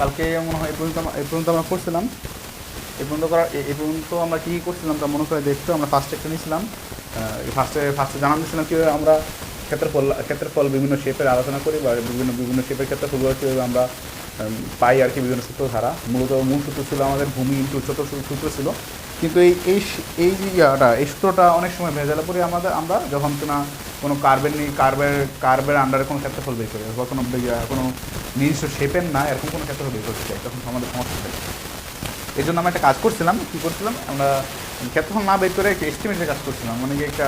কালকে মনে হয় এই পর্যন্ত আমরা করছিলাম। এই পর্যন্ত আমরা কী করছিলাম তা মনে করে দেখতো। আমরা ফার্স্টে একটা নিয়েছিলাম, ফার্স্টে জানান দিয়েছিলাম কীভাবে আমরা ক্ষেত্রফল বিভিন্ন শেপের আলোচনা করি, বা বিভিন্ন শেপের ক্ষেত্রফলগুলো কীভাবে আমরা পাই আর কি, বিভিন্ন সূত্র ধারা। মূল সূত্র ছিল আমাদের ভূমি ইন্টু ছোট সূত্র ছিল। কিন্তু এই সূত্রটা অনেক সময় ভেজালে পড়ে আমরা যখন কোনো কার্বের আন্ডারে কোনো ক্ষেত্রফল বের করি, বা কোনো নির্দিষ্ট শেপের না এরকম কোনো ক্ষেত্রফল বের করতে চাই, তখন আমাদের সমস্যা থাকে। এই জন্য আমরা একটা কাজ করছিলাম, কী করছিলাম, আমরা ক্ষেত্রফল না বের করে একটা এস্টিমেটের কাজ করছিলাম, মানে কি একটা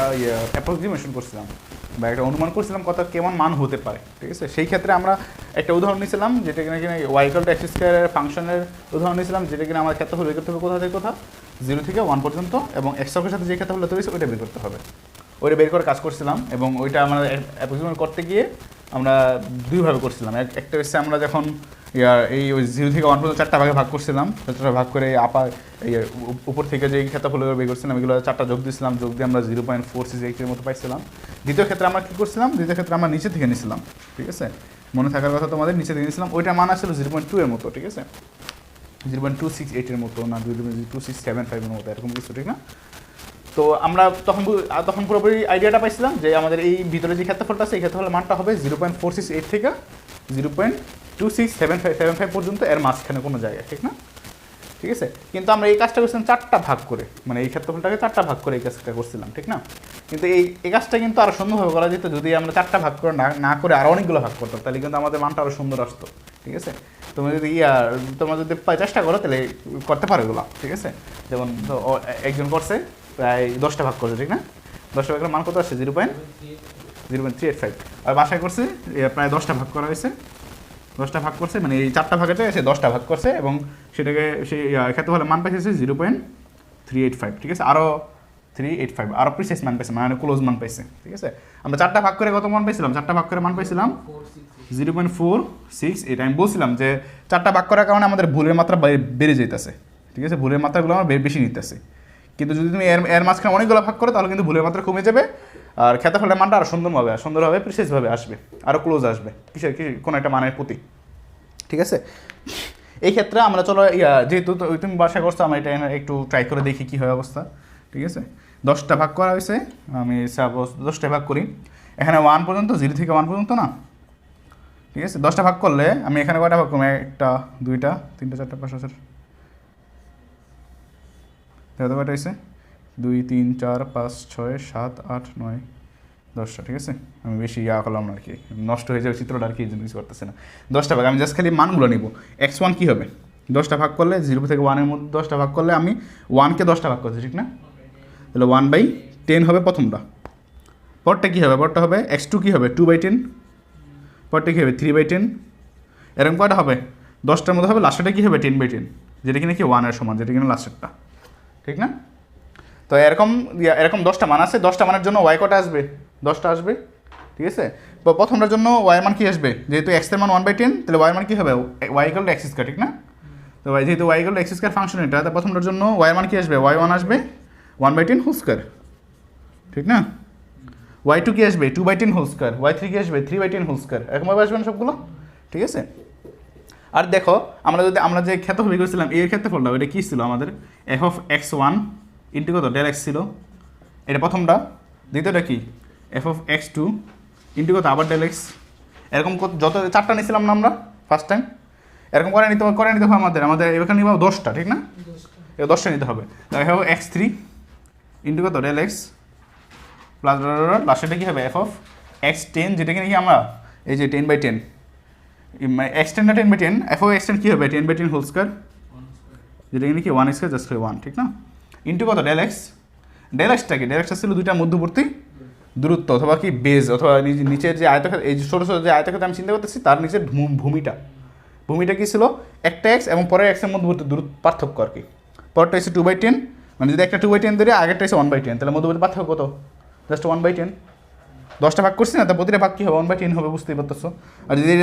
অ্যাপ্রক্সিমেশন করছিলাম, বা একটা অনুমান করছিলাম কত কেমন মান হতে পারে। ঠিক আছে, সেই ক্ষেত্রে আমরা একটা উদাহরণ নিয়েছিলাম, যেটা কিনা ওয়াই ইকুয়াল টু এক্স স্কয়ারের ফাংশনের উদাহরণ নিয়েছিলাম, যেটা কিনা আমার ক্ষেত্রফল বের করতে হবে কোথা থেকে কোথা, 0 থেকে 1 পর্যন্ত, এবং এক্স অক্ষের সাথে যে ক্ষেত্রফলটা তৈরি হয়েছে ওইটা বের করতে হবে। ওইটা বের করে কাজ করছিলাম, এবং ওইটা আমরা অ্যাপ্রক্সিমেট করতে গিয়ে আমরা দুইভাবে করছিলাম। একটা হচ্ছে আমরা যখন এই 0 থেকে 1 পর্যন্ত 4টা ভাগে ভাগ করছিলাম, 4টা ভাগ করে উপর থেকে যে ক্ষেত্রফলগুলো বের করছিলাম এগুলো 4টা যোগ দিয়েছিলাম, যোগ দিয়ে আমরা 0.468 মতো পাইছিলাম। দ্বিতীয় ক্ষেত্রে আমরা কী করছিলাম, দ্বিতীয় ক্ষেত্রে আমরা নিচে থেকে নিয়েছিলাম। ঠিক আছে, মনে থাকার কথা তোমাদের, নিচে থেকে নিয়েছিলাম, ওইটা মান আসছিল 0.2 এর মতো। ঠিক আছে, 0.268 এর মতো, না 0.2675 এর মতো, এরকম কিছু, ঠিক না? তো আমরা তখন পুরোপুরি আইডিয়াটা পাইছিলাম যে আমাদের এই ভিতরে যে ক্ষেত্রফলটা আছে এই ক্ষেত্রফলের মানটা হবে 0.468 থেকে 0.2675 পর্যন্ত, এর মাঝখানে কোনো জায়গায়, ঠিক না? ঠিক আছে, কিন্তু আমরা এই কাজটা করছিলাম 4টা ভাগ করে, মানে এই ক্ষেত্রফলটাকে 4টা ভাগ করে এই কাজটা করছিলাম, ঠিক না? কিন্তু এই কাজটা কিন্তু আরও সুন্দরভাবে করা যেত যদি আমরা 4টা ভাগ করে না করে আরও অনেকগুলো ভাগ করতাম, তাহলে কিন্তু আমাদের মানটা আরও সুন্দর আসতো। ঠিক আছে, তোমরা যদি চেষ্টা করো তাহলে করতে পারো এগুলো। ঠিক আছে, যেমন একজন করছে প্রায় 10টা ভাগ করছে, ঠিক না? 10টা ভাগের মান কত আসছে? 0.385। আর বাসায় করছে প্রায় 10টা ভাগ করা হয়েছে, 10টা ভাগ করছে, মানে এই 4টা ভাগেতে সে 10টা ভাগ করছে, এবং সেটাকে সেই ক্ষেত্রফলের মান পাইছে 0.385। ঠিক আছে, আরও 385, আরও প্রিসাইজ মান পাইছে, মানে ক্লোজ মান পাইছে। ঠিক আছে, আমরা 4টা ভাগ করে কত মান পাইছিলাম? 4টা ভাগ করে মান পাইছিলাম 0.468। আমি বলছিলাম যে 4টা ভাগ করার কারণে আমাদের ভুলের মাত্রা বেড়ে যেতেছে। ঠিক আছে, ভুলের মাত্রাগুলো আমরা বেশি নিতেছি, কিন্তু যদি তুমি এর মাঝখানে অনেকগুলো ভাগ করো তাহলে কিন্তু ভুলের মাত্রা কমে যাবে, আর ক্ষেত্রফলের মানটা আরও সুন্দরভাবে প্রিসাইজভাবে আসবে, আরও ক্লোজ আসবে কোনো একটা মানের প্রতি। ঠিক আছে, এই ক্ষেত্রে আমরা চলো যেহেতু তুমি বাসা করছো, আমরা এটা একটু ট্রাই করে দেখি কী হয় অবস্থা। ঠিক আছে, 10টা ভাগ করা হয়েছে, আমি সাপোজ 10টা ভাগ করি, এখানে 1 পর্যন্ত, 0 থেকে 1 পর্যন্ত না। ঠিক আছে, 10টা ভাগ করলে আমি এখানে কয়টা ভাগ করবো? 1টা 2টা 3টা 4টা 5টা 6, কয়টা হয়েছে? 2 3 4 5 6 7 8 9 10টা। ঠিক আছে, আমি বেশি করলাম না আর কি, নষ্ট হয়ে যাবে চিত্রটা আর কি, কিছু করতেছে না। 10টা ভাগ, আমি জাস্ট খালি মানগুলো নিব। x1 কী হবে? 10টা ভাগ করলে 0 থেকে 1 এর মধ্যে 10টা ভাগ করলে আমি 1কে 10টা ভাগ করছি, ঠিক না? তাহলে 1/10 হবে প্রথমটা। পরটা কী হবে? পরটা হবে x2 কী হবে? 2/10। পরটা কী হবে? 3/10। এরকম কয়টা হবে? 10টার মধ্যে হবে, লাস্টেরটা কী হবে? 10/10, যেটা কিনা কি 1 এর সমান, যেটা কিনা লাস্টেরটা, ঠিক না? তো এরকম 10টা মান আছে, 10টা মানের জন্য y কটা আসবে? 10টা আসবে। ঠিক আছে, তো প্রথমটার জন্য y এর মান কী আসবে? যেহেতু x এর মান 1/10, তাহলে y এর মান কী হবে? y = x স্কয়ার, ঠিক না? তো যেহেতু y = x স্কয়ার ফাংশন এটা, তো প্রথমটার জন্য y এর মান কী আসবে? y1 আসবে 1/10 হোল স্কয়ার, ঠিক না? y2 কী আসবে? 2/10 হোল স্কয়ার। y3 কী আসবে? 3/10 হোল স্কয়ার। এরকমভাবে আসবে না সবগুলো? ঠিক আছে, আর দেখো আমরা যে ক্ষেত্রফল বের করেছিলাম এর ক্ষেত্রফলটা, ওইটা কী ছিল আমাদের? f(x1) ইন্টু কত? del(x) ছিল, এটা প্রথমটা। দ্বিতীয়টা কি? f(x2) ইন্টু কত? আবার del(x). এরকম যত 4টা নিয়েছিলাম না আমরা ফার্স্ট টাইম, এরকম করে নিতে হবে আমাদের এখানে নিব 10টা, ঠিক না? 10টা নিতে হবে। f(x3) ইন্টু কত? del(x) প্লাস লাস্টেটা কী হবে? f(x10), যেটা কিনা কি আমরা এই যে 10/10, x10 না 10/10, f(x10) কী হবে? 10/10 হোল স্কয়ার, যেটা কিনা কি 1 স্কয়ার জাস্ট 1, ঠিক না? ইন্টু কত? del(x). del(x)টা কি? del(x)টা ছিল দুইটা মধ্যবর্তী দূরত্ব, অথবা কি বেজ, অথবা নিচের যে আয়তক্ষেত্র, এই ছোটো ছোটো যে আয়তক্ষেত্র আমি চিন্তা করতেছি তার নিচের ভূমিটা কী ছিল? একটা x এবং পরের x এর মধ্যবর্তী দূরত্ব পার্থক্য আর কি। পরেরটা হচ্ছে 2/10, মানে যদি একটা 2/10 ধরে আগেরটা হচ্ছে 1/10, তাহলে মধ্যবর্তী পার্থক্য কত? জাস্ট 1/10। 10টা ভাগ করছি না, তা প্রতিটা ভাগ কী হবে? 1/10 হবে, বুঝতেই পারতেছো। আর যদি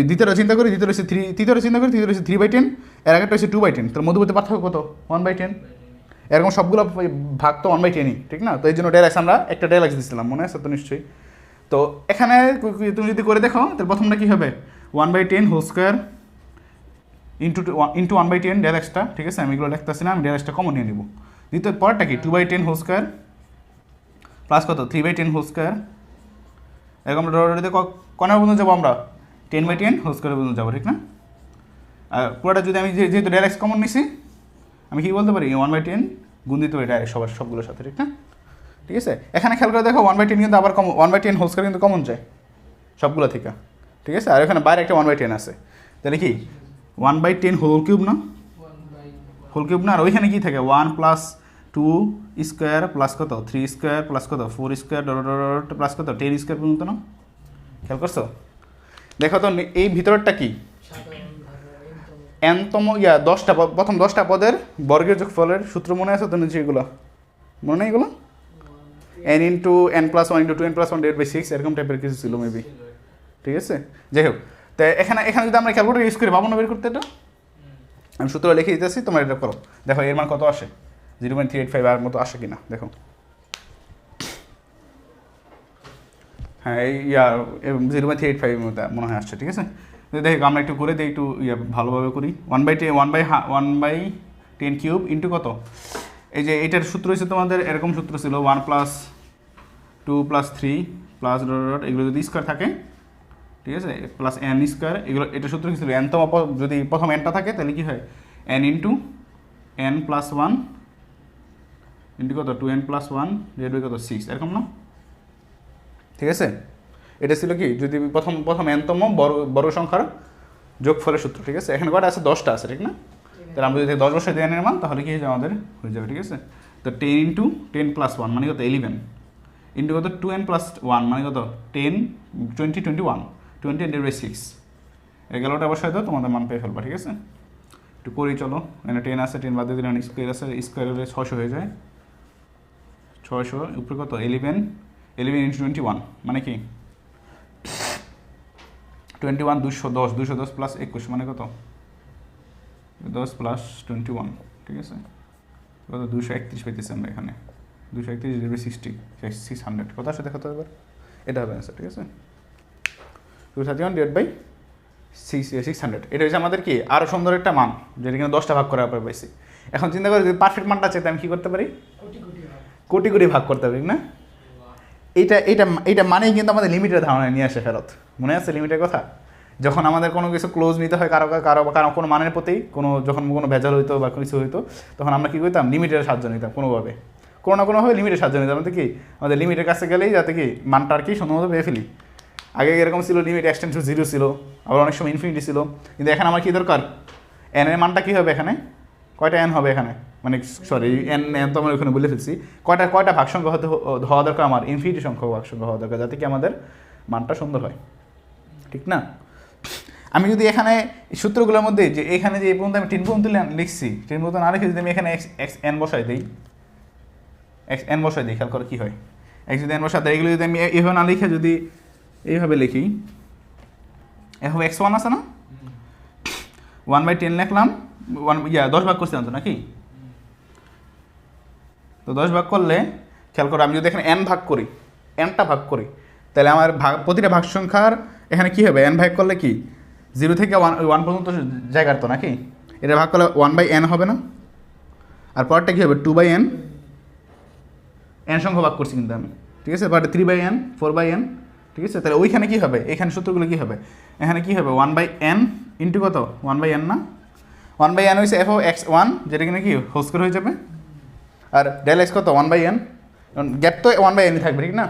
দ্বিতীয়টা চিন্তা করি, তৃতীয়টা হচ্ছে 3/10, এর আগেরটা হচ্ছে 2/10, তাহলে মধ্যবর্তী পার্থক্য কত? 1/10। এরকম সবগুলো ভাগ তো 1/10ই, ঠিক না? তো এই জন্য del(x) আমরা একটা del(x) দিচ্ছিলাম, মনে আছে তো নিশ্চয়ই। তো এখানে তুমি যদি করে দেখো, তাহলে প্রথমটা কী হবে? 1/10 হোল স্কয়ার ইন্টু 1/10 ডেল এক্সটা, ঠিক আছে, আমি এগুলো লিখতেছি না, আমি ডেল এক্সটা কমন নিয়ে নিব। দ্বিতীয় পরেরটা কি 2/10 হোল স্কোয়ার প্লাস কত 3/10 হোল স্কোয়ার, এরকম ডলারিতে কনার পর্যন্ত যাবো আমরা 10/10 হোল স্কোয়ার পর্যন্ত যাবো, ঠিক না? আর পুরোটা যদি আমি যেহেতু ডেল এক্স কমন নিছি, আমি কি বলতে পারি 1/10 গুণ দিতে পারি ডাইরেক্ট সবগুলোর সাথে, ঠিক না? ঠিক আছে, এখানে খেয়াল করে দেখো 1/10 কিন্তু আবার 1/10 হোল স্কোয়ার কিন্তু কমন যায় সবগুলো থেকে, ঠিক আছে? আর এখানে বাইরে একটা 1/10 আছে, তাহলে কি 1/10 হোল কিউব না, হোল কিউব না? আর ওইখানে কি থাকে 1 প্লাস 2 স্কোয়ার প্লাস কত 3 স্কোয়ার প্লাস কত 4 স্কোয়ার ডট প্লাস কত 10 স্কোয়ার পর্যন্ত না? খেয়াল করছো? দেখো তো এই ভিতরটা কি এনতম 10টা প্রথম 10টা পদের বর্গের যোগফলের সূত্র মনে আছে তো নিচে? এগুলো মনে নেই? এগুলো n into n plus 1 into 2n plus 1 divide by 6 এরকম টাইপের কিছু ছিল মেবি, ঠিক আছে? যাই হোক, তো এখানে যদি আমরা ক্যালকুলেটর ইউজ করি পাবো না বের করতে? এটা আমি সূত্র লিখে দিতেছি, তোমরা এটা করো, দেখো এর মান কত আসে, 0.385 আর মতো আসে কিনা দেখো। হ্যাঁ, এই 0.385 এর মতো মনে হয় আসছে, ঠিক আছে? দেখো আমরা একটু করে দিই, একটু ভালোভাবে করি। 1/10 কিউব ইন্টু কত, এই যে এটার সূত্র হচ্ছে তোমাদের এরকম সূত্র ছিল 1 প্লাস 2 প্লাস 3 প্লাস ডট, এগুলো যদি স্কোয়ার থাকে, ঠিক আছে, প্লাস n স্কোয়ার, এগুলো এটা সূত্র কি ছিল nতম যদি প্রথম nটা থাকে তাহলে কি হয় n into n plus 1 into কত 2n প্লাস 1 ডিভাইড বাই কত 6, এরকম না? ঠিক আছে, এটা ছিল কি যদি প্রথম nতম বড় সংখ্যার যোগফলের সূত্র, ঠিক আছে? এখানে কটা আছে 10টা আছে, ঠিক না? তাহলে আমরা যদি 10 বসাই দিই n এর মান, তাহলে কি আমাদের হয়ে যাবে, ঠিক আছে? তো 10 ইন্টু 10 প্লাস 1 মানে কত 11 ইন্টু কত 2n প্লাস 1 মানে কত 10 20 21 20 ডিভাইড বাই 6, এই গেলোটা বসাই দাও, তোমাদের মান পেয়ে ফেলবা, ঠিক আছে? একটু করি চলো, এখানে 10 আছে, 10 বাদ দিয়ে দিলে স্কোয়ার আছে, স্কোয়ার হলে 600 হয়ে যায়, 600 উপরে কত 11 ইন্টু 21 মানে কি 21 210 প্লাস 21 মানে কত 10 প্লাস 21, ঠিক আছে? কত 231 পেতেছি আমরা এখানে, 231 ডিভাইড 60 600 কত আসে দেখো তো এবার, এটা হবে অ্যান্সার, ঠিক আছে? 231 ডিভাইড বাই 600, এটা হচ্ছে আমাদের কি আরও সুন্দর একটা মান, যেটা কিনা 10টা ভাগ করার পর পাইছি। এখন চিন্তা করে যদি পারফেক্ট মানটা চাইতে আমি কী করতে পারি, কোটি কোটি ভাগ করতে পারি না? এইটা মানেই কিন্তু আমাদের লিমিটের ধারণা নিয়ে আসে ফেরত, মনে আছে লিমিটের কথা? যখন আমাদের কোনো কিছু ক্লোজ নিতে হয় কারো কোনো মানের প্রতি যখন কোনো ভেজাল হইতো বা কিছু হইতো, তখন আমরা কী করতাম লিমিটের সাহায্য নিতাম, কোনোভাবে কোনো না কোনোভাবে লিমিটের সাহায্য নিতাম, আমাদের কি আমাদের লিমিটের কাছে গেলেই যাতে কি মানটা আর কি সম্ভবত পেয়ে ফেলি। আগে এরকম ছিল লিমিট এক্সটেন্ড টু 0 ছিল, আবার অনেক সময় ইনফিনিটি ছিল, কিন্তু এখানে আমার কী দরকার n এর মানটা কী হবে এখানে, কয়টা n হবে এখানে, মানে সরি n তো আমরা ওখানে বলে ফেলছি, কয়টা ভাগ সংখ্যা হওয়া দরকার, আমার ইনফিনিটি সংখ্যক ভাগ সংখ্যা হওয়া দরকার, যাতে কি আমাদের মানটা সুন্দর হয়, ঠিক না? আমি যদি এখানে সূত্রগুলোর মধ্যে যে এখানে যে এই পর্যন্ত আমি 10 পর্যন্ত লিখছি, 10 পর্যন্ত না লিখে যদি আমি এখানে n বসাই দিই, n বসাই দিই, খেয়াল করে কী হয়, যদি n বসাই দেয়, এগুলো যদি আমি এইভাবে না লিখে যদি এইভাবে লিখি, এভাবে x1 আছে না, 1/10 লিখলাম, 10 ভাগ করছিলাম তো নাকি? তো 10 ভাগ করলে খেয়াল করো, আমি যদি এখানে n ভাগ করি, nটা ভাগ করি, তাহলে আমার প্রতিটা ভাগ সংখ্যার এখানে কী হবে, n ভাগ করলে কি 0 থেকে 1 পর্যন্ত জায়গার তো নাকি, এটা ভাগ করলে 1/n হবে না? আর পরটা কী হবে 2/n, n সংখ্যা ভাগ করছি কিন্তু আমি, ঠিক আছে? পরটা 3/n 4/n, ঠিক আছে? তাহলে ওইখানে কী হবে, এখানে সূত্রগুলো কী হবে, এখানে কী হবে 1/n ইন্টু কত 1/n না, 1/n হয়েছে f(x1) যেটা কিনা কি হোল স্কয়ার হয়ে যাবে, আর ডেল এক্স কত 1/n, গ্যাপ তো 1/n থাকবে, ঠিক না?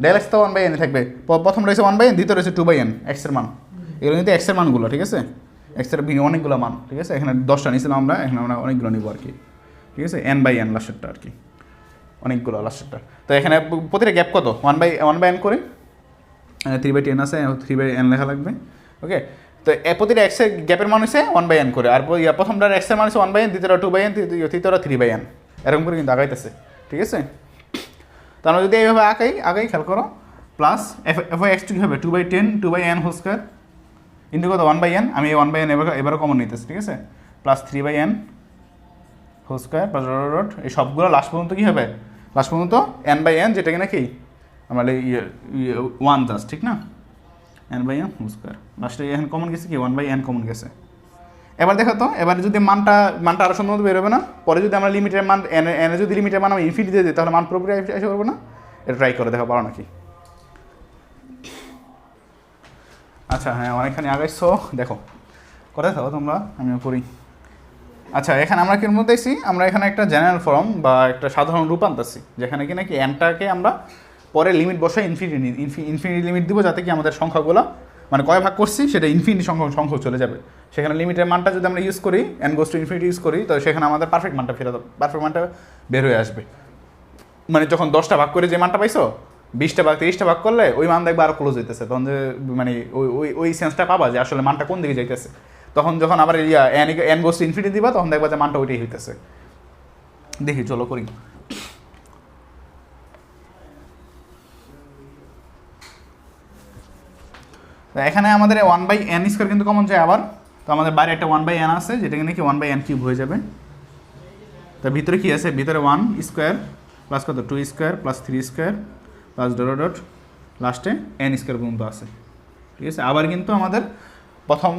ডেল এক্স তো 1/n থাকবে, প্রথম রয়েছে 1/n, দ্বিতীয় রয়েছে 2/n x এর মান, এগুলো কিন্তু x এর মানগুলো, ঠিক আছে? x এর অনেকগুলো মান, ঠিক আছে? এখানে 10টা নিয়েছিলাম আমরা, এখানে আমরা অনেকগুলো নিব আর কি, ঠিক আছে? n/n লাস্টেরটা আর কি, অনেকগুলো লাস্টেরটা। তো এখানে প্রতিটা গ্যাপ কত 1/n করে, 3/10 আছে, 3/n লেখা লাগবে, ওকে? তো প্রতিটা x এর গ্যাপের মান হচ্ছে 1/n করে, আর প্রথমটার x এর মান হচ্ছে 1/n, দ্বিতীয়টা 2/n, তৃতীয়টা 3/n, এরকম করে কিন্তু আগাইতেছে, ঠিক আছে? তো আমরা যদি এইভাবে আগাই খেয়াল করো, প্লাস f(x) কী হবে 2/10 2/n হোল স্কয়ার ইন্টু কত 1/n, আমি এই 1/n এবারও কমন নিতেছি, ঠিক আছে? Plus 3/n whole square plus dot, এই সবগুলো লাস্ট পর্যন্ত কী হবে, লাস্ট পর্যন্ত n/n, যেটা কিনা কি আমাদের 1 জাস্ট, ঠিক না? n/n হোল স্কয়ার, লাস্টে এখানে কমন গেছে কি 1/n কমন গেছে, এবার দেখো তো, এবার যদি মানটা আরও সুন্দর বেরোবে না? পরে যদি আমরা লিমিটের মান এনে যদি লিমিটের মান আমি ইনফিনিটি দিয়ে দিই তাহলে মান পুরোপুরি এসে করবো না? এটা ট্রাই করে দেখো পারো নাকি। আচ্ছা হ্যাঁ, অনেকখানি আগাইছো, দেখো করে থাকো তোমরা, আমিও করি। আচ্ছা এখানে আমরা কি দেখছি, আমরা এখানে একটা জেনারেল ফর্ম বা একটা সাধারণ রূপ আনতেছি, যেখানে কি নাকি এনটাকে আমরা পরে লিমিট বসাই ইনফিনিটি লিমিট দিব, যাতে কি আমাদের সংখ্যাগুলো মানে কয় ভাগ করছি সেটা ইনফিনিটি সংখ্যা চলে যাবে। সেখানে লিমিটের মানটা যদি আমরা ইউজ করি, N goes to infinity use করি, তো সেখানে আমাদের পারফেক্ট মানটা বের হয়ে আসবে। মানে যখন 10টা ভাগ করে যে মানটা পাইছো, 20টা ভাগ 30টা ভাগ করলে ওই মান দেখবে আরও ক্লোজ হইতেছে, তখন যে মানে ওই সেন্সটা পাবা যে আসলে মানটা কোন দিকে যাইতেছে। তখন যখন আবার এন গোস টু ইনফিনিটি দিবা, তখন দেখবা যে মানটা ওইটাই হইতেছে। দেখি চলো করি। এখানে আমাদের 1/n² কিন্তু কমন যায় আবার, তো আমাদের বাইরে একটা 1/n আছে, যেটা নাকি 1/n³ হয়ে যাবে। তার ভিতরে কি আছে, ভিতরে 1² প্লাস কত 2² প্লাস 3² প্লাস ডট লাস্টে n² পর্যন্ত আছে, ঠিক আছে। আবার কিন্তু আমাদের প্রথম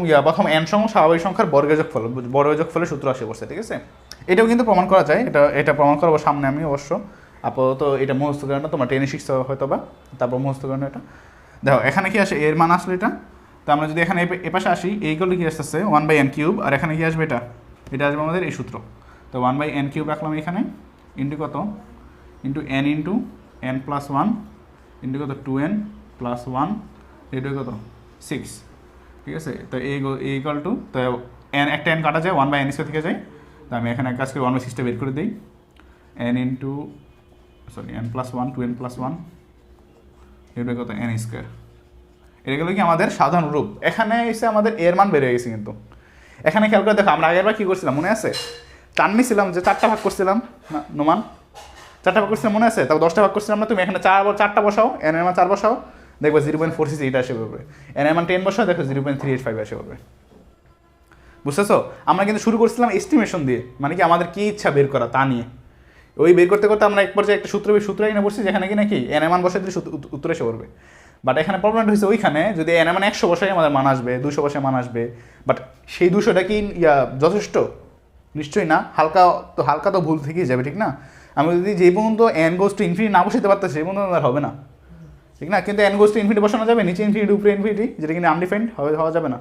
n স্বাভাবিক সংখ্যার বর্গের যোগফলের সূত্র আসে পড়ছে, ঠিক আছে। এটাও কিন্তু প্রমাণ করা যায়, এটা প্রমাণ করবো সামনে আমি অবশ্য। আপাতত এটা মুখস্থ করে না, তোমরা টেনে শিখতে হয়তো বা, তারপর মুখস্থ করে এটা। দেখো এখানে কি আসে, এর মান আসলে এটা, তো আমরা যদি এখানে এপাশে আসি, এইগুলো কি আসতেছে 1/n³, আর এখানে কি আসবে এটা আসবে আমাদের এই সূত্র। তো 1/n³ রাখলাম এখানে, ইন্টু কত, into n into n plus 1 into কত 2n প্লাস 1 এটা কত 6, ঠিক আছে। তো ইকুয়াল টু, তো একটা n কাটা যায়, 1/n² থেকে যায়, তো আমি এখানে কাজ করে 1/6টা বের করে দিই, n into n plus 1 2n plus 1 এটা কত n²। এটা গেলো কি আমাদের সাধারণ রূপ। এখানে এসে আমাদের এর মান বেড়ে গেছে, কিন্তু এখানে খেয়াল করে দেখো আমরা আগেরবার কী করছিলাম মনে আছে, টান নিছিলাম যে 4টা ভাগ করছিলাম না নোমান, 4টা ভাগ করছিলাম মনে আছে, তারপর 10টা ভাগ করছিলাম না। তুমি এখানে 4টা বসাও, n এর মান 4 বসাও, দেখবো 0.468 আসে পড়বে। n এর মান 10 বসাও, দেখো 0.385 আসে পড়বে। বুঝতেছো, আমরা কিন্তু শুরু করছিলাম এস্টিমেশন দিয়ে, মানে কি আমাদের কী ইচ্ছা বের করা তা নিয়ে। ওই বের করতে করতে আমরা এক পর্যায়ে একটা সূত্র এনে বসছি, যেখানে কি নাকি n এর মান বসে দিলে উত্তর এসে পড়বে। বাট এখানে প্রবলেমটা হচ্ছে ওইখানে যদি n এর মান 100 বসাই আমাদের মান আসবে, 200 বসায় মান আসবে, বাট সেই 200টা কি যথেষ্ট? নিশ্চয়ই না, হালকা তো ভুল থেকেই যাবে, ঠিক না। আমি যদি যে পর্যন্ত n গোস টু ইনফিনিটি না বসাতে পারতেছি সেই পর্যন্ত আর হবে না, ঠিক না। কিন্তু n গোস টু ইনফিনিটি বসানো যাবে, নিচে ইনফিনিটি উপরে ইনফিনিটি, যেটা কিন্তু আনডিফাইন্ড হওয়া যাবে না।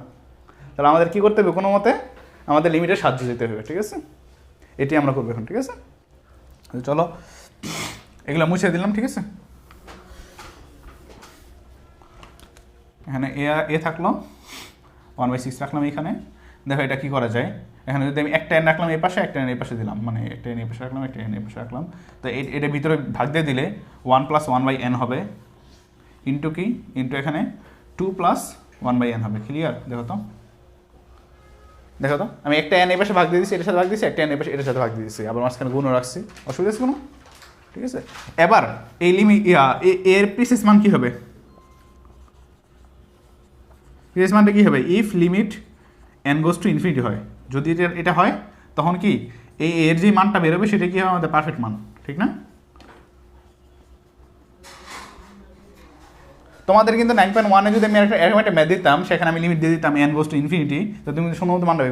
তাহলে আমাদের কী করতে হবে, কোনো মতে আমাদের লিমিটের সাহায্য যেতে হবে, ঠিক আছে। এটি আমরা করবো এখন, ঠিক আছে। চলো এগুলো মুছে দিলাম, ঠিক আছে। এখানে এ থাকলো, 1/6 রাখলাম এখানে। দেখো এটা কী করা যায়, এখানে যদি আমি একটা n রাখলাম এই পাশে, একটা n এই পাশে দিলাম, মানে একটা n এই পাশে রাখলাম, একটা n এই পাশে রাখলাম, তো এটা ভিতরে ভাগ দিয়ে দিলে 1 + 1/n হবে, ইন্টু কি, ইন্টু এখানে 2 + 1/n হবে। ক্লিয়ার? দেখো তো আমি একটা n এই পাশে ভাগ দিয়ে দিচ্ছি, এটার সাথে ভাগ দিচ্ছি, একটা n এই পাশে এটার সাথে ভাগ দিয়ে দিচ্ছি, আবার মাঝখানে গুণও রাখছি, অসুবিধা আছে কোনো? ঠিক আছে। এবার এই এর প্রিসিস মান কী হবে, প্রিসিস মানটা কী হবে, if limit n goes to infinity হয়, যদি এটা হয় তখন কি এর যে মানটা বেরোবে সেটা কি হবে আমাদের পারফেক্ট মান, ঠিক না। তোমাদের কিন্তু 9.1-এ যদি আমি এরকম একটা ম্যাথ দিতাম, সেখানে আমি লিমিট দিয়ে দিতাম n গোস টু ইনফিনিটি, তো তুমি সম্ভবত মানটা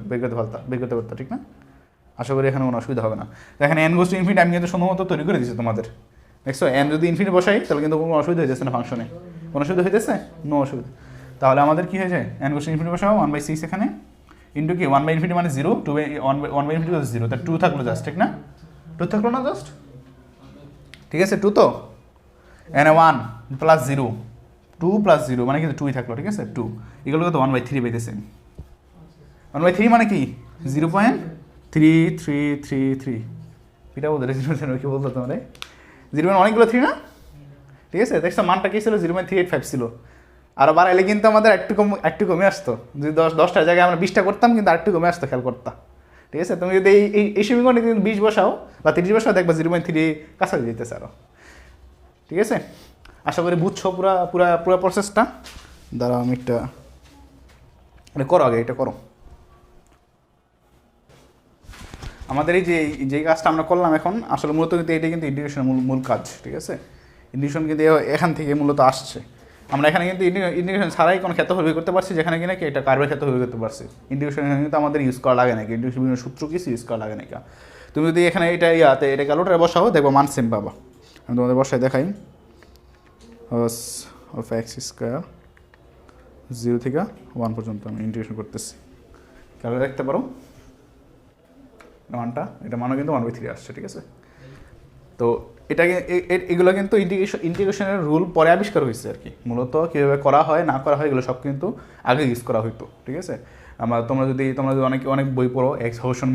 বের করতে পারতো, ঠিক না। আশা করি এখানে কোনো অসুবিধা হবে না। তো এখানে n গোস টু ইনফিনিটি আমি কিন্তু সম্ভবত তৈরি করে দিচ্ছি তোমাদের, দেখছো n যদি ইনফিনিটি বসাই তাহলে কিন্তু কোনো অসুবিধা হয়েছে না ফাংশনে, কোনো অসুবিধা হইতেছে, নো অসুবিধা। তাহলে আমাদের কী হয়ে যায়, n গোস টু ইনফিনিটি বসাও 1/6 এখানে, ইন্টু কি 1/infinity মানে 0, 1/infinity 0, তার 2 থাকলো জাস্ট, ঠিক না, 2 থাকলো না জাস্ট, ঠিক আছে। 2 তো n 1 + 0, 2 + 0 মানে কিন্তু 2ই থাকলো, ঠিক আছে। 2 এগুলো তো 1/3 পাইতেছে, 1/3 মানে কি 0.3333, এটা বলতে কি বলতো তোমার 0 অনেকগুলো 3 না, ঠিক আছে। দেখছো মানটা কী ছিল, 0.385 ছিল, আরও বাড়াইলে কিন্তু আমাদের একটু কমে আসতো, যদি 10টার জায়গায় আমরা 20টা করতাম কিন্তু আরেকটু কমে আসতো, খেয়াল করতাম, ঠিক আছে। তুমি যদি এই সমীকরণে কিন্তু 20 বসাও বা 30 বসাও, দেখবা 0.3 কাছাকাছি যেতেছে আরও, ঠিক আছে। আশা করি বুঝছো পুরো প্রসেসটা। দাঁড়াও আমি এটা করো, আগে এটা করো। আমাদের এই যে কাজটা আমরা করলাম এখন, আসলে মূলত কিন্তু এটাই কিন্তু ইন্টিগ্রেশনের মূল কাজ, ঠিক আছে। ইন্টিগ্রেশন কিন্তু এখান থেকে মূলত আসছে, আমরা এখানে কিন্তু ইন্টিগ্রেশন ছাড়াই কোনো ক্ষেত্রফল বের করতে পারছি, যেখানে কিনা কি এটা কার্ভের ক্ষেত্রফল বের করতে পারছি। ইন্টিগ্রেশন কিন্তু আমাদের ইউজ করা লাগে নাকি, ইন্টিগ্রেশন বিভিন্ন সূত্র কিছু ইউজ করা লাগে নাকি। তুমি যদি এখানে এটা এটা ক্যালকুলেটরে বসাও দেখবো মান সেম পাবা। আমি তোমাদের বসায় দেখাই, cos of x স্কোয়ার 0 থেকে 1 পর্যন্ত আমি ইন্টিগ্রেশন করতেছি, ক্যালকুলেটর দেখতে পারো মানটা, এটা মানও কিন্তু 1/3 আসছে, ঠিক আছে। তো এটাকে এগুলো কিন্তু ইন্টিগ্রেশনের রুল পরে আবিষ্কার হয়েছে আর কি, মূলত কীভাবে করা হয় না করা হয় এগুলো সব কিন্তু আগে ইউজ করা হতো, ঠিক আছে। তোমরা যদি অনেক বই পড়ো, এক্সপোজিশন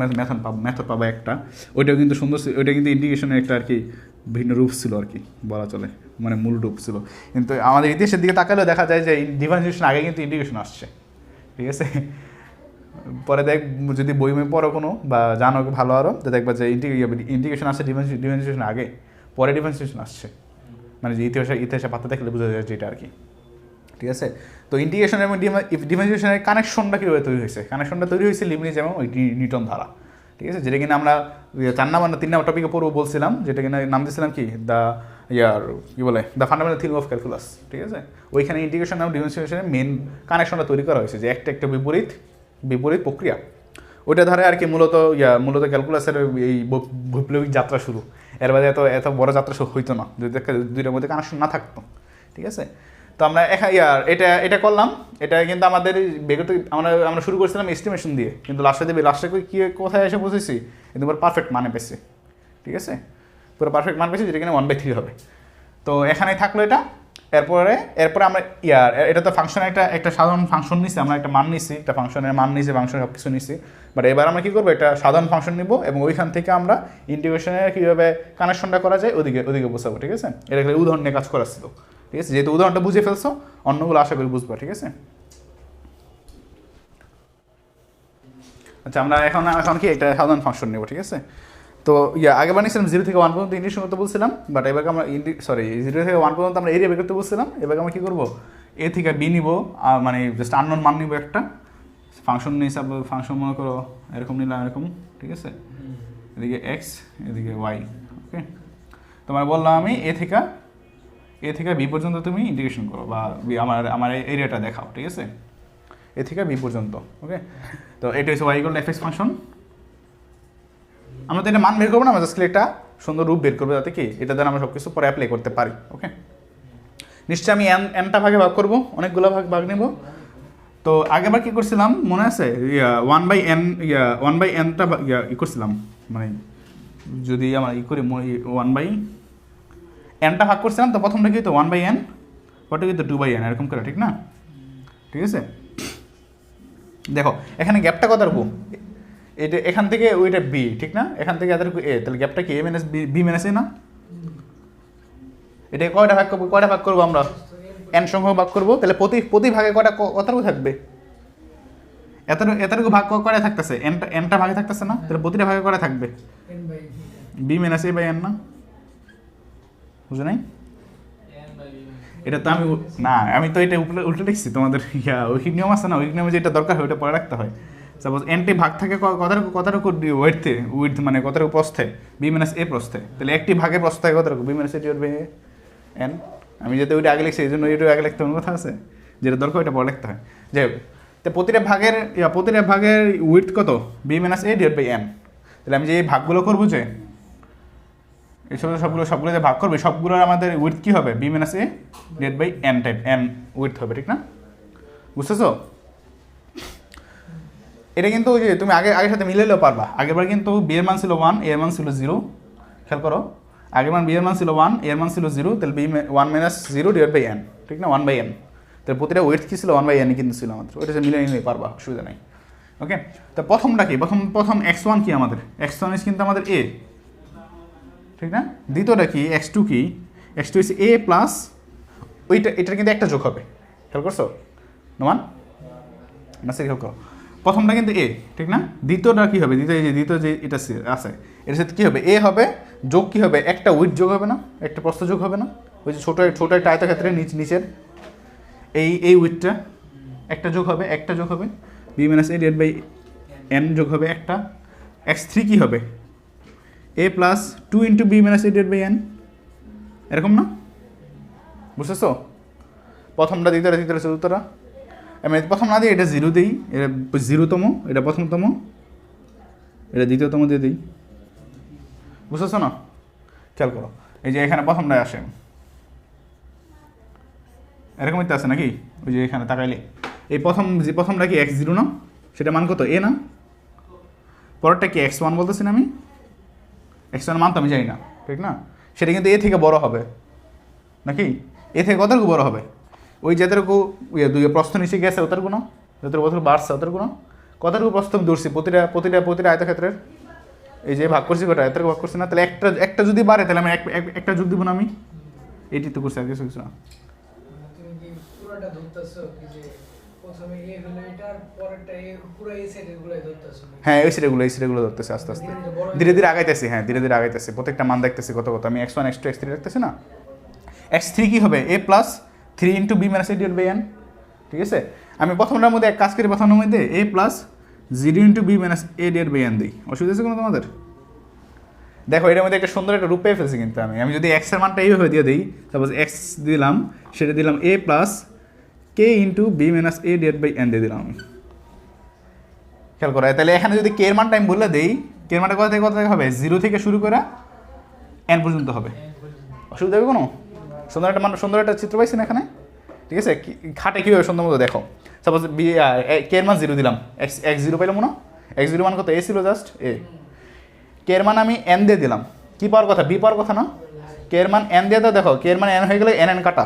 মেথড পাবা একটা, ওইটাও কিন্তু সুন্দর, ওইটা কিন্তু ইন্টিগ্রেশনের একটা আর কি ভিন্ন রূপ ছিল আর কি বলা চলে, মানে মূল রূপ ছিল। কিন্তু আমাদের ইতিহাসের দিকে তাকালেও দেখা যায় যে ডিফারেন্সিয়েশন আগে কিন্তু ইন্টিগ্রেশন আসছে, ঠিক আছে। পরে যদি বই পড়ো কোনো বা জানো ভালো আরও, তো দেখবা যে ইন্টিগ্রেশন আসছে ডিফারেন্সিয়েশন আগে, পরে ডিফারেন্সিয়েশন আসছে, মানে যে ইতিহাসে পাতা দেখলে বোঝা যায় যেটা আর কি, ঠিক আছে। তো ইন্টিগ্রেশন এবং ডিফারেন্সিয়েশনের কানেকশনটা কীভাবে তৈরি হয়েছে, কানেকশনটা তৈরি হয়েছে লিবনিজ এবং ওই নিউটন দ্বারা, ঠিক আছে। যেটা কিনা আমরা 4 নাম্বার 3 নাম্বার টপিকে পড়বো বলছিলাম, যেটা কিনা নাম দিয়েছিলাম কি the fundamental theory of calculus, ঠিক আছে। ওইখানে ইন্টিগ্রেশন এবং ডিফারেন্সিয়েশনের মেন কানেকশনটা তৈরি করা হয়েছে, যে একটা বিপরীত প্রক্রিয়া, ওইটা ধরে আর কি মূলত ক্যালকুলাসের এই বৈপ্লবিক যাত্রা শুরু। এর বাদে এত বড় যাত্রা হইতো না যদি দুইটার মধ্যে কানেকশন না থাকতো, ঠিক আছে। তো আমরা এটা করলাম, এটা কিন্তু আমাদের আমরা শুরু করেছিলাম এস্টিমেশন দিয়ে, কিন্তু লাস্টে কি কোথায় এসে পৌঁছেছি, কিন্তু পুরো পারফেক্ট মানে পেয়েছি, ঠিক আছে, পুরো পারফেক্ট মান পেয়েছি, যেটা কিনা 1/3 হবে। তো এখানেই থাকলো এটা। এরপরে আমরা এটা তো ফাংশন একটা সাধারণ ফাংশন নিছি, আমরা একটা মান নিছি, একটা ফাংশনের মান নিছি, ফাংশন সব কিছু নিছি। বাট এবার আমরা কী করবো, একটা সাধারণ ফাংশন নিব এবং ওইখান থেকে আমরা ইন্টিগ্রেশনের কীভাবে কানেকশনটা করা যায় ওদিকে বোঝাবো, ঠিক আছে। এটা উদাহরণ নিয়ে কাজ করাচ্ছিল, ঠিক আছে। যেহেতু উদাহরণটা বুঝে ফেলছো, অন্যগুলো আশা করি বুঝবো, ঠিক আছে। আচ্ছা, আমরা এখন কি একটা সাধারণ ফাংশন নেব, ঠিক আছে। তো আগে বানিয়েছিলাম 0 থেকে 1 পর্যন্ত ইন্টিগ্রেশন করতে বলছিলাম, বাট এবার আমরা 0 থেকে 1 পর্যন্ত আমরা এরিয়া বের করতে বলছিলাম। এবার আমরা কী করবো, এ থেকে বি নিব, মানে জাস্ট আননোন মান নিব একটা ফাংশন হিসাবে, ফাংশন মনে করো এরকম নিলাম, এরকম, ঠিক আছে। এদিকে এক্স, এদিকে ওয়াই, ওকে। তোমার বললাম আমি এ থেকে বি পর্যন্ত তুমি ইন্টিগ্রেশন করো, বা আমার এরিয়াটা দেখাও, ঠিক আছে, এ থেকে বি পর্যন্ত, ওকে। তো এটা হচ্ছে Y equal to FX function. আমরা তো এটা মান বের করবো না, আমরা জাস্ট একটা সুন্দর রূপ বের করবো, যাতে কি এটা দ্বারা আমরা সব কিছু পরে অ্যাপ্লাই করতে পারি, ওকে। নিশ্চয়ই আমি এনটা ভাগে ভাগ করবো, অনেকগুলো ভাগ নেব। তো আগেবার কী করছিলাম মনে আছে, 1/n করছিলাম, মানে যদি আমরা করি 1/nটা ভাগ করছিলাম, তো প্রথমটা কি তো 1/n, পরটা কিন্তু 2/n, এরকম করে, ঠিক না, ঠিক আছে। দেখো এখানে গ্যাপটা কত রাখবো, এটা এখান থেকে ওইটা বি, ঠিক না, এখান থেকে এদের এ, তাহলে গ্যাপটা কি বি মাইনাস এ না। এটা কয়টা ভাগ করবো আমরা, এন সংখ্যক ভাগ করবো, তাহলে প্রতি ভাগে কতটুকু থাকবে, এতটুকু ভাগ করে থাকতেছে, এনটা ভাগে থাকতেছে না, তাহলে প্রতিটা ভাগে করে থাকবে B minus A by N, না বুঝো নাই। এটা তো আমি তো এটা উল্টে লিখছি, তোমাদের ওই নিয়ম আছে না, ওই নিয়মে যেটা দরকার হয় ওইটা পরে রাখতে হয়। সাপোজ এনটি ভাগ থাকে কতটুকু উইথ মানে কতটুকু প্রস্থে, বি মাইনাস এ প্রস্থে, তাহলে একটি ভাগে প্রস্থ থাকে কতটুকু, B minus A divide by N. আমি যাতে ওইটা আগে লিখছি এই জন্য ওইটা আগে লিখতে কথা আছে, যেটা দরকার ওইটা পরে লিখতে হয়। যাই হোক, তো প্রতিটা ভাগের উইথ কত, B minus A divide by N. তাহলে আমি যে এই ভাগগুলো করবো, যে এই সবগুলো যে ভাগ করবে, সবগুলোর আমাদের উইথ কী হবে, B minus A divide by N width হবে, ঠিক না, বুঝতেছো। এটা কিন্তু ওই যে তুমি আগের সাথে মিলাইলেও পারবা। আগেরবার কিন্তু বি এর মান ছিল 1, এর মান ছিল 0, খেয়াল করো, আগের মান বি এর মান ছিল 1, এর মান ছিল 0, তাহলে বি 1 মাইনাস 0 ডিভাইড বাই এন, ঠিক না, 1/n। তাহলে প্রতিটা ওয়েট কী ছিল, 1/n কিন্তু ছিল আমাদের, ওইটা মিলিয়ে নিলে পারবা, অসুবিধা নেই, ওকে। তো প্রথমটা কি, প্রথম x1 কি আমাদের, x1 কিন্তু আমাদের এ, ঠিক না। দ্বিতীয়টা কি, x2 কি, x2 হচ্ছে এ প্লাস এটার কিন্তু একটা যোগ হবে, খেয়াল করছো নোমান না, সে খেয়াল করো, প্রথমটা কিন্তু এ, ঠিক না। দ্বিতীয়টা কী হবে, দ্বিতীয় যে এটা আছে, এর সাথে কী হবে, এ হবে, যোগ কী হবে, একটা উইথ যোগ হবে না, একটা প্রস্থ যোগ হবে না, ওই যে ছোটো একটা আয়তক্ষেত্রের নিচের এই উইথটা একটা যোগ হবে, B minus A divide by N যোগ হবে একটা, x3 কী হবে, A plus 2 into B minus A divide by N, এরকম না, বুঝতেছো। প্রথমটা দ্বিতীয়টা তৃতীয়টা চতুর্থটা, আমি প্রথম না দিই এটা 0 দিই, এটা 0তম, এটা প্রথমতম, এটা দ্বিতীয়তম দিয়ে দিই, বুঝতেছো না? খেয়াল করো, এই যে এখানে প্রথমটায় আসে এরকমই তো আছে নাকি? ওই যে এখানে তাকাইলে এই প্রথমটা কি x0 না, সেটা মান কত a না, পরেরটা কি x1 বলতেছি না আমি, x1 মান তো আমি জানি না, ঠিক না? সেটা কিন্তু a থেকে বড় হবে নাকি, এ থেকে কতটুকু বড় হবে? ওই যেতটুকু দুই প্রস্থ নিচে গেছে ওতটুকু না, যতটুকু বাড়ছে ওতটুকু না, কতটুকু প্রস্থ আমি ধরছি প্রতিটা আয়তক্ষেত্রের, এই যে ভাগ করছি কটা এতটুকু ভাগ করছি না, তাহলে একটা যদি বাড়ে তাহলে আমি একটা যোগ দিব না, আমি এটি তো করছি আর কিছু কিছু না। হ্যাঁ এই সিটেগুলো ধরতেছে আস্তে আস্তে, ধীরে ধীরে আগাইতেছি, হ্যাঁ ধীরে ধীরে আগাইতেছি, প্রত্যেকটা মান দেখতেছি কত কত, আমি x1 x2 x3 রাখতেছি না, x3 কি হবে a plus 3 into b minus a divide by n, ঠিক আছে? আমি প্রথমটার মধ্যে এক কাজ করি, প্রথমটার মধ্যে a plus 0 into b minus a divide by n দিই, অসুবিধা আছে কোনো তোমাদের? দেখো এটার মধ্যে একটা সুন্দর একটা রূপ পেয়ে ফেলছি কিন্তু আমি যদি x এর মানটা এইভাবে দিয়ে দিই, সাপোজ x দিলাম, সেটা দিলাম a plus k into b minus a divide by n দিয়ে দিলাম আমি, খেয়াল করা। তাহলে এখানে যদি কে এর মানটা আমি বলে দিই, কে এর মানটা কত থেকে হবে, 0 থেকে শুরু করে n পর্যন্ত হবে, অসুবিধা হবে কোনো? সুন্দর একটা চিত্র পাইছি না এখানে, ঠিক আছে? খাটে কীভাবে সুন্দর মতো দেখো, সাপোজ কে এর মান 0 দিলাম, x0 পাইলাম না, x0 মান কত, a ছিল জাস্ট a, কে এর মান আমি n দিয়ে দিলাম, কি পাওয়ার কথা, b পাওয়ার কথা না, কে এর মান n দিয়ে দাও, দেখো কে এর মান n হয়ে গেলে n কাটা,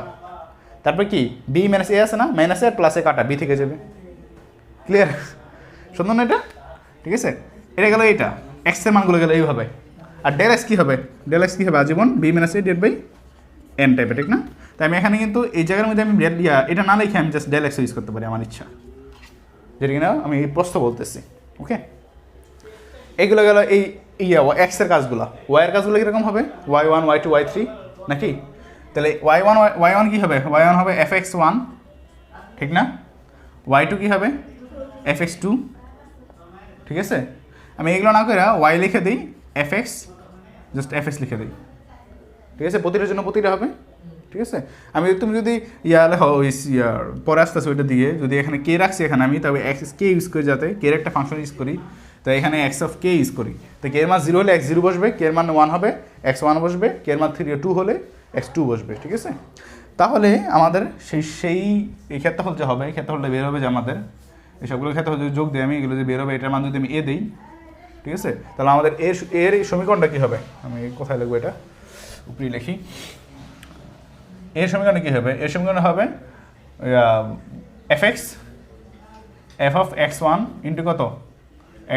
তারপর কি b মাইনাস a আছে না, মাইনাস a প্লাস a কাটা, b থেকে যাবে, ক্লিয়ার? সুন্দর না এটা? ঠিক আছে, এটা গেল এইটা, x এর মানগুলো গেল এইভাবে, আর ডেল এক্স কী হবে, আজীবন b minus a divide by n টাইপের, ঠিক না? তাই আমি এখানে কিন্তু এই জায়গার মধ্যে আমি এটা না লিখে আমি জাস্ট ডেল এক্স ইউজ করতে পারি আমার ইচ্ছা, যেটা কিনা আমি প্রশ্ন বলতেছি, ওকে? এইগুলো গেল এই এক্স এর কাজগুলো, ওয়াই এর কাজগুলো কীরকম হবে, y1 y2 y3 নাকি? তাহলে y1 কী হবে, y1 হবে fx1, ঠিক না? y2 কী হবে, fx2, ঠিক আছে? আমি এগুলো না করে y লিখে দিই fx, জাস্ট fx লিখে দিই, ঠিক আছে? প্রতিটার জন্য প্রতিটা হবে, ঠিক আছে? তুমি যদি লেখো ওই পরে আসতে আসে ওইটা দিয়ে, যদি এখানে কে রাখছি এখানে আমি, তবে এক্স কে ইউজ করি, যাতে কে একটা ফাংশন ইউজ করি, তো এখানে এক্স অফ কে ইউজ করি, তো কে এর মান 0 হলে x0 বসবে, কে এর মান 1 হবে x1 বসবে, কে এর মান 2 হলে x2 বসবে, ঠিক আছে? তাহলে আমাদের এই ক্ষেত্রফল যে হবে, এই ক্ষেত্রফলটা বের হবে যে আমাদের এই সবগুলো ক্ষেত্রফল যদি যোগ দিই আমি, এগুলো যে বের হবে, এটার মান যদি আমি এ দিই, ঠিক আছে? তাহলে আমাদের এর এই সমীকরণটা কী হবে, আমি কোথায় লিখবো, এটা উপরে লিখি, এর সমীকরণে কী হবে, এর সমীকরণে হবে fx f of x1 into কত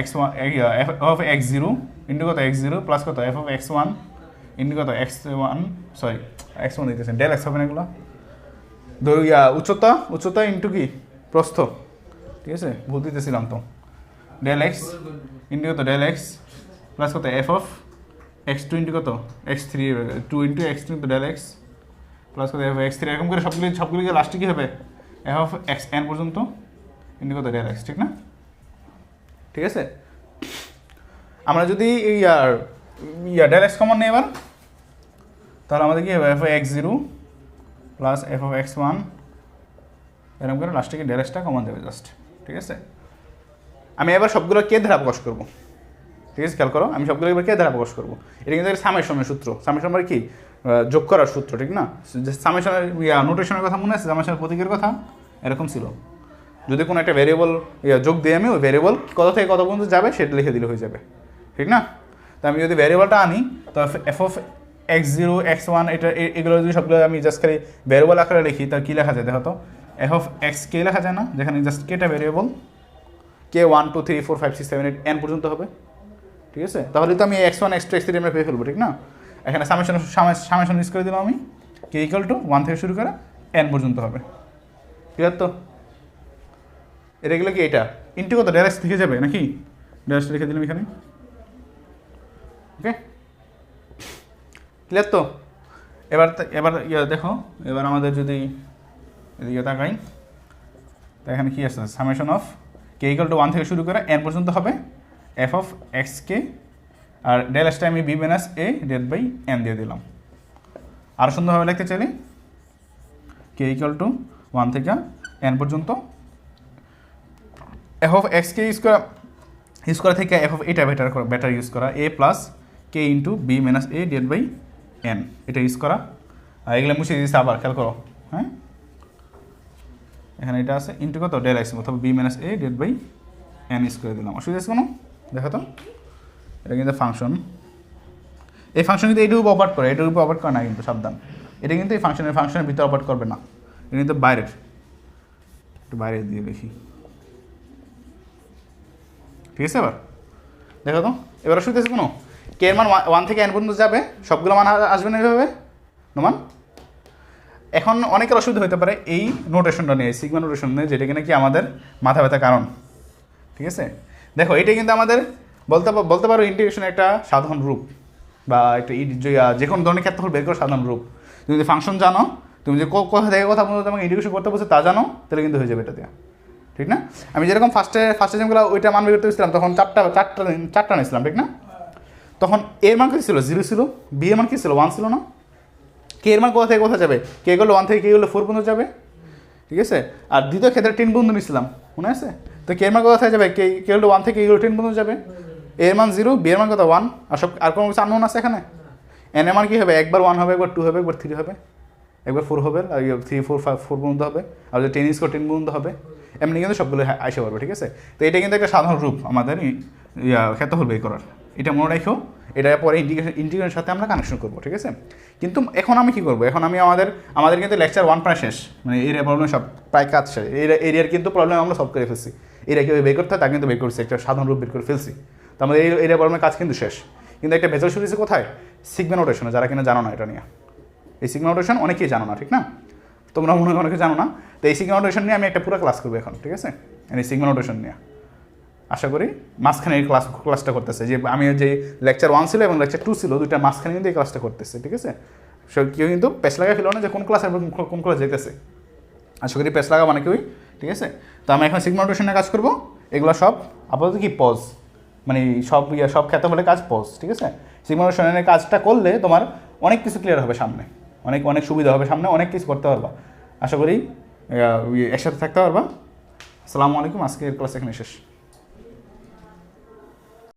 x1 f of x0 into কত x0 প্লাস কত f অফ x1 ইন্টু কত x1 সরি x1 দিতেছেন, ডেল এক্স হবে না এগুলো, উচ্চতা ইন্টু কি প্রস্থ, ঠিক আছে? ভুল দিতেছিলাম তো, ডেল এক্স ইন্টু কত ডেল এক্স প্লাস কত f অফ x2 ইন্টু কত x3 2 into x2 into del X plus কত f x3, এরকম করে সবগুলিকে লাস্টে কী হবে, f অফ xn পর্যন্ত ইন্টু কত ডেল এক্স, ঠিক না? ঠিক আছে, আমরা যদি ডেল এক্স কমন নেই এবার, তাহলে আমাদের কী হবে, f of x0 plus f of x1, এরকম করে লাস্টে ডেল এক্সটা কমন দেবে জাস্ট, ঠিক আছে? আমি এবার সবগুলো কে ধারা প্রকাশ করবো, ঠিক আছে? খেয়াল করো, আমি সবগুলো এবার কে ধারা প্রকাশ করবো, এটা কিন্তু সামেশনের সূত্র, সামেশনের কি যোগ করার সূত্র, ঠিক না? সামেশনের নোটেশনের কথা মনে আছে, সামেশনের প্রতীকের কথা এরকম ছিল, যদি কোনো একটা ভ্যারিয়েবল যোগ দিই আমি, ওই ভ্যারিয়েবল কত থেকে কত পর্যন্ত যাবে সেটা লিখে দিলে হয়ে যাবে, ঠিক না? তো আমি যদি ভ্যারিয়েবলটা আনি, তো এফ অফ x0 x1 এগুলো যদি সবগুলো আমি জাস্ট খালি ভ্যারিয়েবল আকারে লিখি, তার কী লেখা যায় দেখো তো, এফ অফ এক্স কে লেখা যায় না, যেখানে জাস্ট কেটা ভ্যারিয়েবল, কে 1 2 3 4 5 6 7 8 n পর্যন্ত হবে, ঠিক আছে? তাহলে তো আমি x1 x2 x3 আমরা পেয়ে ফেলবো, ঠিক না? এখানে সামেশন ইউজ করে দিলাম আমি, কে ইকুয়াল টু 1 থেকে শুরু করে n পর্যন্ত হবে, ক্লিয়ার তো? এটা গেলে কি এটা ইন্টু কত ডেল এক্স লিখে যাবে নাকি, ডেল এক্স লিখে দিলাম এখানে, ওকে? ক্লিয়ার তো? এবার দেখো, এবার আমাদের যদি এদিকে তাকাই, তো এখানে কী আসছে, summation of K equal to 1 থেকে শুরু করে n পর্যন্ত হবে এফ অফ এক্স কে, আর ডেল এক্সটা আমি B minus A divide by n দিয়ে দিলাম। আর সুন্দরভাবে লিখতে চাইলে কে ইকুয়াল টু 1 থেকে n পর্যন্ত এফ অফ এক্সকে ইউজ করা থেকে এফ অফ এটা বেটার ইউজ করা a plus K into B minus A divide by n, এটা ইউজ করা। আর এগুলো মুছে দিয়েছে আবার, খেয়াল করো, হ্যাঁ এখানে এটা আছে ইন্টু কত ডেল এক্স অথবা B minus A divide by n use করে দিলাম। অসুবিধা আছে কোনো? দেখো তো, এটা কিন্তু ফাংশন, এই ফাংশন কিন্তু এইটুকু অপারেট করে, এটার উপর অপারেট করে না কিন্তু, সাবধান। এটা কিন্তু এই ফাংশনের ভিতরে অপারেট করবে না, এটা কিন্তু বাইরের, একটু বাইরে দিয়ে দেখি, ঠিক আছে? এবার দেখো তো, এবার অসুবিধা আছে কোনো? কে এর মান 1 থেকে n পর্যন্ত যাবে, সবগুলো মান আসবে না এইভাবে নোমান। এখন অনেকের অসুবিধা হতে পারে এই নোটেশনটা নিয়ে, সিগমা নোটেশন নিয়ে, যেটা কিনা কি আমাদের মাথা ব্যথা কারণ, ঠিক আছে? দেখো এটা কিন্তু আমাদের বলতে পারো ইন্টিগ্রেশনের একটা সাধারণ রূপ, বা একটা যে কোনো ধরনের ক্ষেত্রফল বের করার সাধারণ রূপ। তুমি যদি ফাংশন জানো, তুমি যে কোথা থেকে কথা বলতে তোমাকে ইন্টিগ্রেশন করতে বলছে তা জানো, তাহলে কিন্তু হয়ে যাবে এটা দিয়ে, ঠিক না? আমি যেরকম ফার্স্টে যেগুলো ওইটা মান বের করতে গেছিলাম, তখন চারটা নিয়েছিলাম, ঠিক না? তখন এর মান কী ছিল? 0 ছিল। বি এর মান কী ছিল? 1 ছিল না? কে এর মান কোথা থেকে কোথা যাবে? কে গেলো 1 থেকে কে গেলো 4 পর্যন্ত যাবে, ঠিক আছে? আর দ্বিতীয় ক্ষেত্রে 10 পর্যন্ত নিয়েছিলাম, মনে আছে? তো কে এর মান কোথা থেকে যাবে? কে গেলো 1 থেকে কে গেলো 10 পর্যন্ত যাবে। এর মান 0, বি এর মান কত 1, আর কোনো কিছু আননোন আছে এখানে? এন এর মান কী হবে? একবার 1 হবে, একবার 2 হবে, একবার 3 হবে, একবার 4 হবে, আর 3 4 5 4 পর্যন্ত হবে, আর যদি 10 10 পর্যন্ত হবে, এমনি কিন্তু সবগুলো আসে পারবে, ঠিক আছে? তো এটা কিন্তু একটা সাধারণ রূপ আমাদের ক্ষেত্রফল বের করার, এটা মনে রাখো। এটা পরে ইন্টিগ্রেশনের সাথে আমরা কানেকশন করবো, ঠিক আছে? কিন্তু এখন আমি কী করবো? এখন আমি আমাদের কিন্তু লেকচার 1 প্রায় শেষ, মানে এরিয়া প্রবলেম সব প্রায় কাজ শেষ। এরিয়ার কিন্তু প্রবলেম আমরা সলভ করে ফেলছি, এরিয়া কীভাবে বের করতে হয় তা কিন্তু বের করছি, একটা সাধারণ রূপ বের করে ফেলছি। তো আমাদের এই এরিয়া প্রবলেমের কাজ কিন্তু শেষ। কিন্তু একটা ভেজাল শুরু হয়েছে কোথায়? সিগমা নোটেশনে, যারা কিনা জানো না এটা নিয়ে। এই সিগমা নোটেশন অনেকেই জানো না, ঠিক না? তোমরা মনে হয় অনেকে জানো না। তো এই সিগমা নোটেশন নিয়ে আমি একটা পুরো ক্লাস করবো এখন, ঠিক আছে? এই সিগমা নোটেশন নিয়ে আশা করি মাঝখানে এই ক্লাসটা করতেছে, যে আমি যে লেকচার 1 ছিল এবং লেকচার 2 ছিল, দুইটা মাঝখানে কিন্তু এই ক্লাসটা করতেছে, ঠিক আছে? কেউ কিন্তু পেছ লাগাই ফেলো না যে কোন ক্লাস এবং কোন ক্লাস যেতেছে, আশা করি পেছ লাগা মানে কেউই, ঠিক আছে? তো আমি এখন সিগমা নোটেশনে কাজ করবো। এগুলো সব আপাতত কি পজ, মানে সব ক্ষেত্রফলে কাজ পজ, ঠিক আছে? সিগমা নোটেশনের কাজটা করলে তোমার অনেক কিছু ক্লিয়ার হবে সামনে, অনেক সুবিধা হবে সামনে, অনেক কিছু করতে পারবা। আশা করি একসাথে থাকতে পারবা। আসসালামু আলাইকুম, আজকের ক্লাস এখানে শেষ।